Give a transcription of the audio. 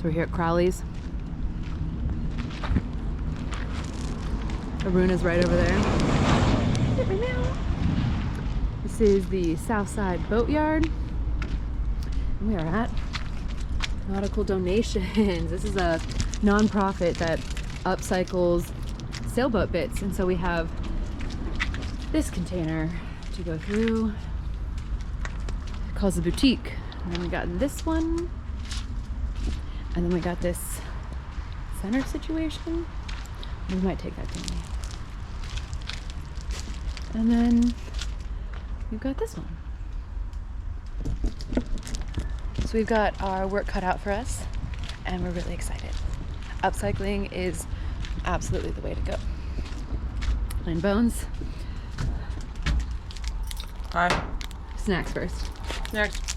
So we're here at Crowley's. Aruna's right over there. This is the Southside Boatyard. And we are at Nautical Donations. This is a non-profit that upcycles sailboat bits. And so we have this container to go through. It calls the boutique. And then we got this one. And then we got this center situation. We might take that Dingy. And then we've got this one. So we've got our work cut out for us, and we're really excited. Upcycling is absolutely the way to go. And Bones. Hi. Snacks first. Next.